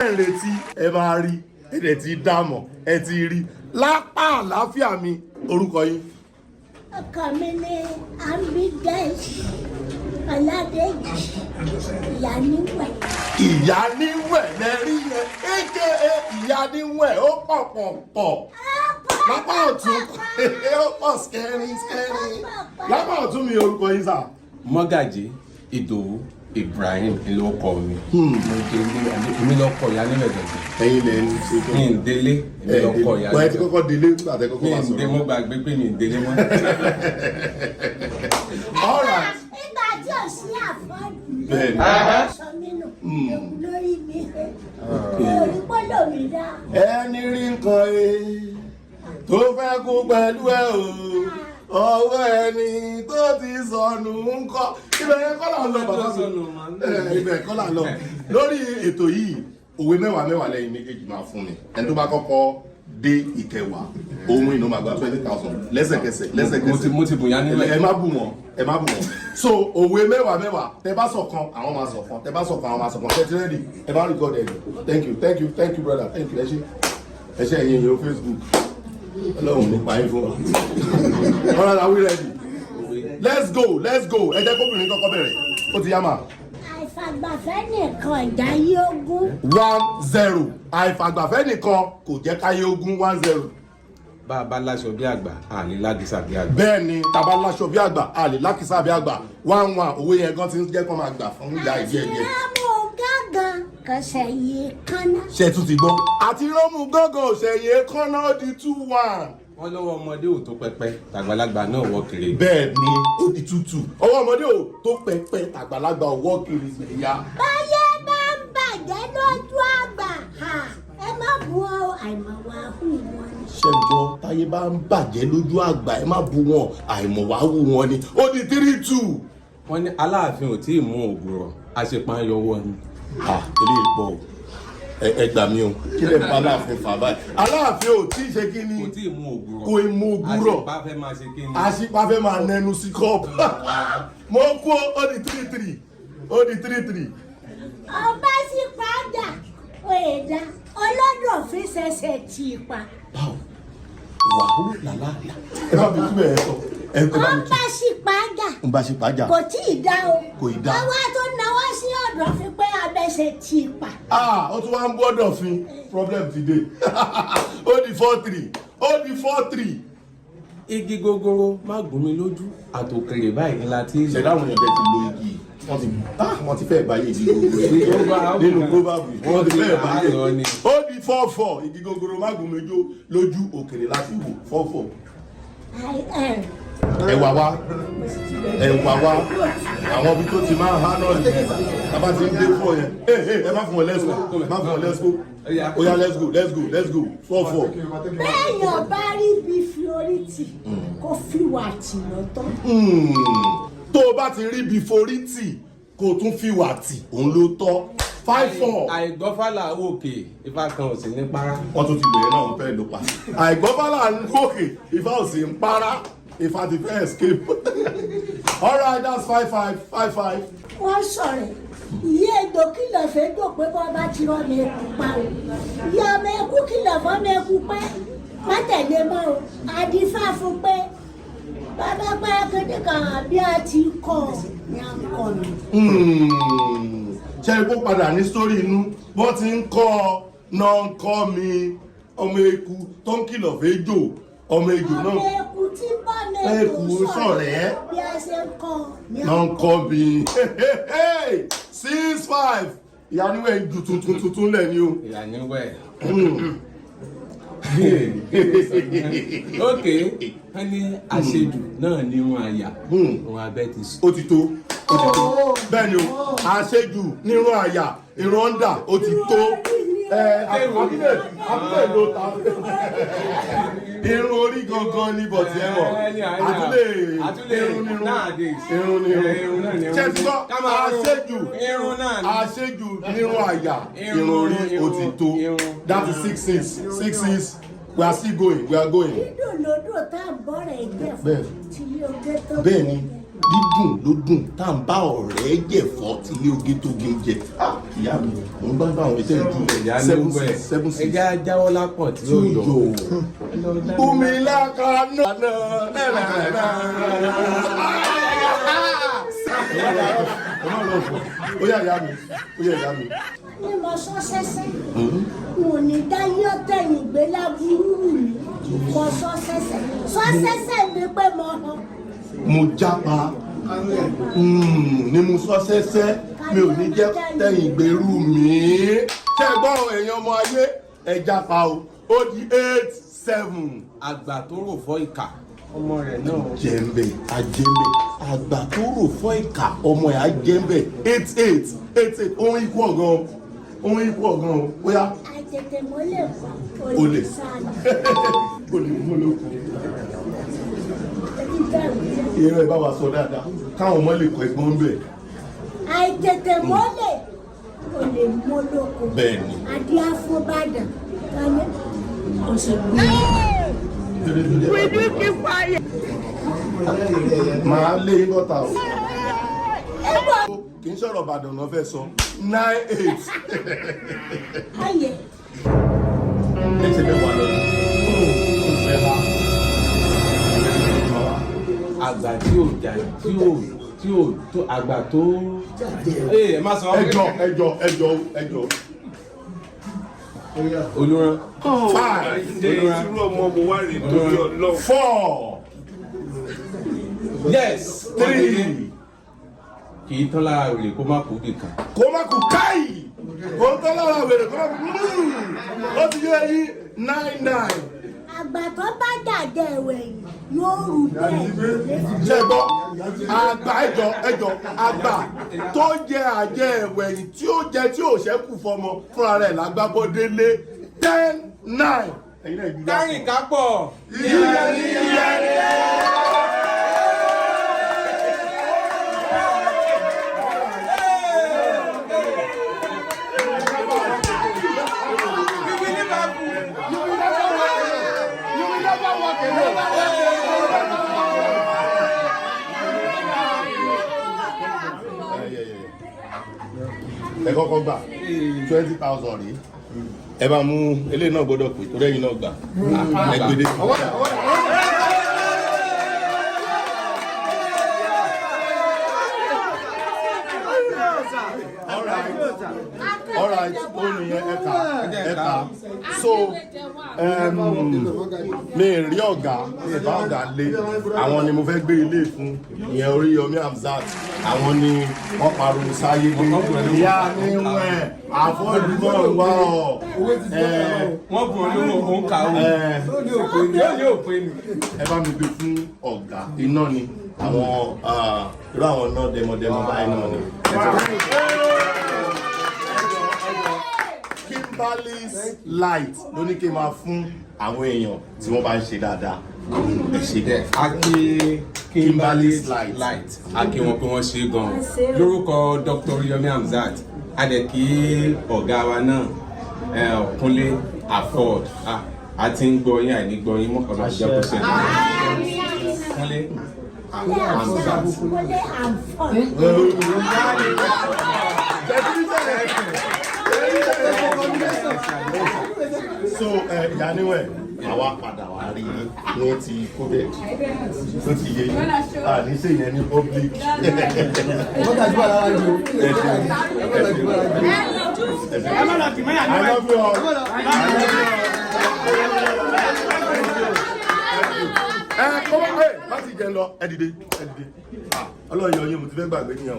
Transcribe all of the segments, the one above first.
ẹ retí ẹ máa rí ẹ ti dámọ̀ ẹ ti rí lápá àlàáfíà mi orúkọ yín. ọkọ mi ni ambidẹ́sì ọ̀làdẹ́jì Iyaniwe. Iyaniwe lẹ́rí yẹn aka Iyaniwe ó pọ̀ lápá ọ̀tún ó pọ̀ skẹ́rin lápá ọ̀tún mi orúkọ yín sà. Mogaji Idowu Ibrahim ló kọ mi. Èmi ló kọ Iyaniwe gẹ́gẹ́. Ẹ̀yin lẹ ń ṣe tó. Mi ń délé, èmi ló kọ Iyaniwe. Wọ́n ti kọ́kọ́ délé nígbà tẹ́ kọ́kọ́ máa sọ̀rọ̀. Mi ń dé, mo gbàgbé pé mi ń délé mọ́. All right. Nígbà tí ò sí àfọ́dù. Bẹ́ẹ̀ni. Sọ mí nù. Lórí mi. Orí pọ́lọ̀ mi dá. Ẹni rí nǹkan tó fẹ́ kú pẹ̀lú ẹ o. Ọwọ́ ẹni tó ti sọnù ń kọ́. Ibẹ̀ yẹn kọ́ là ń lọ bàbá mi. Ibẹ̀ kọ́ là ń lọ. Lórí ètò yìí, òwe mẹ́wàá lẹ́yìn méjèèjì máa fún mi. Ẹni tó bá kọ́kọ́ dé ìkẹwàá, ohun ìnáwó máa gba 20,000 lẹ́sẹ̀kẹsẹ̀. Mo ti bù Iyaniwe. Ẹ má bù wọ́n. So òwe mẹ́wàá tẹ bá sọ kan àwọn máa sọ kan tẹ bá sọ kan àwọn máa sọ kan tẹ ti rẹ́dì ẹ bá record ẹ̀ thank you brother thank you ẹ ṣe ẹ̀yin èèyàn Facebook ọlọ́run nípa yín fún wa ọ̀rọ̀ are we ready let's go ẹ jẹ́ kóbìnrin kọ́kọ́ bẹ̀rẹ̀ ó ti yá mà. Àìfàgbàfẹ́ nìkan ìdáyé ogún. 1-0 àìfàgbàfẹ́ nìkan kò jẹ́ káyé ogún 1-0. Bá a bá láṣọ bí àgbà, a lè lágísà bí àgbà. Bẹ́ẹ̀ ni tàbá láṣọ bí àgbà a lè lákìsà bí àgbà 1-1 owó yẹn gan ti ń jẹ́ kó máa gbà fún ìyá ìdíẹ̀. Àti rọ́mù gángan kò ṣẹ̀yìn kánná. Ṣé tún ti gbọ́? Àti rọ́mù gángan ò ṣẹ̀yìn kánná ó di 2-1. Wọ́n lọ́wọ́ ọmọdé ò tó pẹpẹ, tàgbàlagbà náà wọ́ kiri. Bẹ́ẹ̀ ni ó di 2-2 ọwọ́ ọmọdé ò tó pẹpẹ tàgbàlagbà ọwọ́ kiri ìyá. Báyé bá ń bàjẹ́ lójú àgbà ẹ má bu ọ àìmọ̀wá hù wọn. Ṣẹ́jọ́ táyé bá ń bàjẹ́ lójú àgbà ẹ má bu wọn àìmọ̀wáhù wọn ni ó di 3-2. Wọ́n ní Aláàfin ò tí ì mú ògùrọ̀, àṣepáyọwọ́ ni. Ilé ìpọ̀ ẹ gbà mí o kí lè fa Aláàfin fà báyìí Aláàfin ò tí ì ṣe kí ni Kò tí ì mú ògùrọ̀. kò ì mú ògùrọ̀ Àṣepá fẹ́ máa ṣe kí ni. àṣìpá fẹ́ máa nẹnu sí kọ́ọ̀pù mo kú ó di 3-3 Ọba sì padà òyìnbá ọlọ́dọ̀ fi ṣẹ̀ṣẹ̀ tì í pa. báwo wàhálà làlàlà ẹ bá mi túbẹ̀ ẹ sọ ẹ bá mi Ọba sì padà ń bá ṣe pàjá kò tí ì dá o. Kò ì dá. Àwa tó náwó sí ọ̀dọ̀ fi pé abẹ́sẹ̀ tì í pa. ó tún wá ń gbọ́dọ̀ fin problem ti dé ó di 4-3 Igi gogoro má gún mi lójú, àtòkèrè báyìí ńlá tí. ṣẹ̀dá àwọn èèyàn ti lo igi wọ́n ti fẹ́ báyé igi gogoro nínú proverbu wọ́n ti fẹ́ báyé ó di 4-4 igi gogoro má gún mi lójú òkèrè láti wò 4-4. ẹwà wa àwọn ibi tó ti máa há náà nìyẹn tábà ti ń dé fún yẹn ẹ má fún wọn let's go oya let's go 4-4. Bẹ́ẹ̀yàn bá rí bí fiorítì kó fi wà tì lọ́tọ̀. tó o bá ti rí bí forítì kó o tún fi wà tì òun ló tọ́ 5-4. Àìgbọ́fàlà òkè Ifá kan ò sí ní para. wọ́n tún ti bẹ̀rẹ̀ náà wọ́n fẹ́ ló pa àìgbọ́fàlà ń gòkè Ifá ò sí ń para Ifá ti fẹ́ escape. All right, that's 5-5. Wọ́n sọ̀rọ̀ ìyá èdò kìlọ̀ fẹ́ dò pé bọ́ bá ti rọ́ mi ẹkú pa o. Ìyá ọmọ ẹkú kìlọ̀ fọ́ mi ẹkú pẹ́. Má tẹ̀lé mọ́ o. Àdìfá fún pé bàbá pẹ́ kéde kan àbí àti kọ́ ni à ń kọ́ mi. Ṣé kó padà ní sórí inú wọ́n ti ń kọ́ náà ń kọ́ mi ọmọ eku tó ń kìlọ̀ fẹ́ jò ọmọ ejò náà. Ọmọ ẹkú tí bá mi ẹkú sọ̀rẹ́ bí a ṣe ń kọ́ ni à ń náà ń kọ́ mi 6-5 Iyaniwe ju tuntun lẹ̀ ni o. Iyaniwe. Ok, wọ́n ní àṣejù náà ní wọn àyà wọn abẹ́ ti sùn. ó ti tó bẹ́ẹ̀ ni o àṣejù nírun àyà irun ọ̀ndà ó ti tó àbúlé ló ta irun orí gangan ní bọ̀tí ẹ̀wọ̀n àtúlé irun ṣe ti gbọ́ àṣejù nírun àyà irun orí ó ti tó that is 6-6 we are still going. dídùn lódò tá à ń bọ́ rẹ̀ jẹ́ fún tìlé oge tó gé. bẹ́ẹ̀ ni dídùn ló dùn tá à ń bá ọ̀rẹ́ jẹ̀fọ́ tìlé oge tó gé jẹ ìyá mi mo ń gbàgbọ́ àwọn ètò ìjú 7 ẹja jáwọ́ lápọ̀ tí ó yọ. Bùnmi lákàá náà. Ó yá ìyá mi. Ní mo sọ sẹ́sẹ́, mo ní dáyé ọ̀tẹ̀yìn gbé lábúrú mi, mo sọ sẹ́sẹ́ mi pé mo hàn. Mo jápa ni mo sọ sẹ́sẹ́ mi ò ní jẹ́ tẹ̀yìn gbèrú mi. Ṣé gbọ́ èèyàn ọmọ ayé ẹ jápa o, ó di 8-7. Àgbà tó rò fọ́ ìkà ọmọ rẹ̀ náà. Jẹ́mbẹ̀ àjẹ́mbẹ̀ àgbà tó rò fọ́ ìkà ọmọ ẹ̀ àjẹ́mbẹ̀ 8-8 ohun ikú ọ̀gán o bóyá. Àtètè mọ́lẹ̀ olè olè mú lóko. Ìrẹ́ bá wa sọ dáadáa káwọn ọmọ lè kọ ẹ̀gbọ́n bẹ̀. Àìtètè mọ́lẹ̀ olè mú lóko. Bẹ́ẹ̀ni. Adé Afọ́bàdàn kání òṣèlú. We do keep quiet. Màá lé bọ́tà o. Kì í sọ̀rọ̀ Ìbàdàn náà fẹ́ sọ 9-8. Ayé. Ẹ ṣe bẹ́ẹ̀ wà lọ́dún. Àgbà tí ò jà tí ò tó àgbà tó. Ẹ má sọ. Ẹjọ́. Olúran. 4. Yes. 3. Kì í tán lára rẹ̀ kó má kú bìkan. Kó má kú káì. Kó tán lára wèrè kó má kú. Ó ti yé yín 9-9. Àgbà tó bá dàjẹ́ ẹ̀wẹ̀ yóò rù bẹ́ẹ̀. Ṣé gbọ́? Àgbà ẹjọ́ àgbà tó jẹ àjẹ́ ẹ̀wẹ̀yìn tí ó jẹ tí ò ṣẹ́kù fọmọ fúnra rẹ̀ lágbàbọ̀ délé 10-9. Kárìn kápọ̀. Ẹ kọ́kọ́ gbà 20,000 rí. Ẹ bá mú eléyìí náà gbọ́dọ̀ pè torí ẹ̀yin náà gbà. Ẹgbẹ́dẹ́. All right, ó nìyẹn ẹ̀ka. So mi rí ọ̀gá mi bá ọ̀gá lé àwọn ni mo fẹ́ gbé ilé fún ìyẹn Oríyọmí Hamzat àwọn ni wọ́n pariwo sáyé dé Iyaniwe àfọ́dúmọ̀ wá ọ̀ wọ́n bùn olówó òun kà ó ní òpin ni. Ẹ bá mi gbé fún ọ̀gá iná ni àwọn irú àwọn náà dẹmọdẹmọ báyìí náà ni. Kimberly's light ló ní kí n máa fún àwọn èèyàn tí wọ́n bá ń ṣe dáadáa. Ẹ ṣe bẹ́ẹ̀. A kí Kimberly's light. A kí wọn pé wọ́n ṣe gan-an. Lórúkọ Dr. Yomi Hamzat, a dẹ̀ kí ọ̀gá wa náà Kunle Afod. A ti ń gbọ́ yín àìní gbọ́ yín mọ́kànlá jẹ́ kó ṣe. Kunle Hamzat. So Iyaniwe àwa padà wá rí ní ti coded tó ti yé ní ṣe yẹn ní public. I love you all. Láti jẹ lọ ẹ dìde. Ọlọ́run yọ yín mo ti fẹ́ gbàgbé nìyẹn o.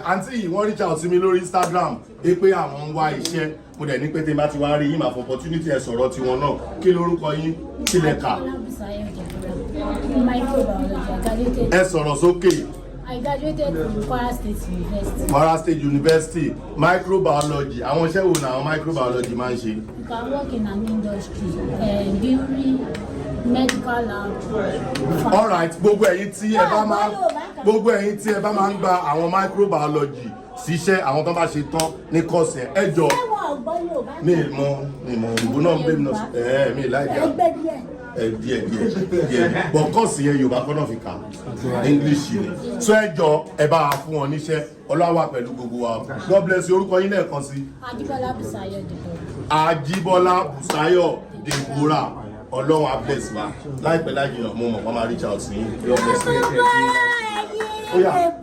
Àǹtí yìí wọ́n reach out sí mi lórí Instagram pé àwọn ń wá iṣẹ́ mo dẹ̀ ní pé tí n bá ti wá rí yín máa fọ opportunity ẹ̀ sọ̀rọ̀ tiwọn náà kí lórúkọ yín kí lẹ kà. Ẹ sọ̀rọ̀ sókè. I graduated from Kwara State University. Kwara State University microbiology àwọn iṣẹ́ wo ni àwọn microbiology máa ń ṣe. You can work in an industry, beauty, medical lab. All right, gbogbo ẹ̀yin tí ẹ bá máa ń gba àwọn microbiology síṣẹ́ àwọn tó bá ṣe tán ní kọ́ọ̀sì ẹ jọ ọgbọ́n Yorùbá. mi mọ òyìnbó náà ń bẹ mi náà mi láì dá ẹgbẹ́ díẹ̀. díẹ̀ bọ̀ kọ́ọ̀sì yẹn Yorùbá kọ́ náà fi kà English ni so ẹ jọ ẹ bá wa fún wọn níṣẹ́ Ọlọ́wà pẹ̀lú gbogbo wa God bless you orúkọ yín lẹ́ẹ̀kan sí. Ajíbọ́lá Bùsáyọ̀ Deborah. Ajíbọ́lá Bùsáyọ̀ Deborah Ọlọ́run á bless wa láìpẹ́ láì jìnnà mo mọ̀ wọ́n máa reach out sí yín. Ẹ̀yin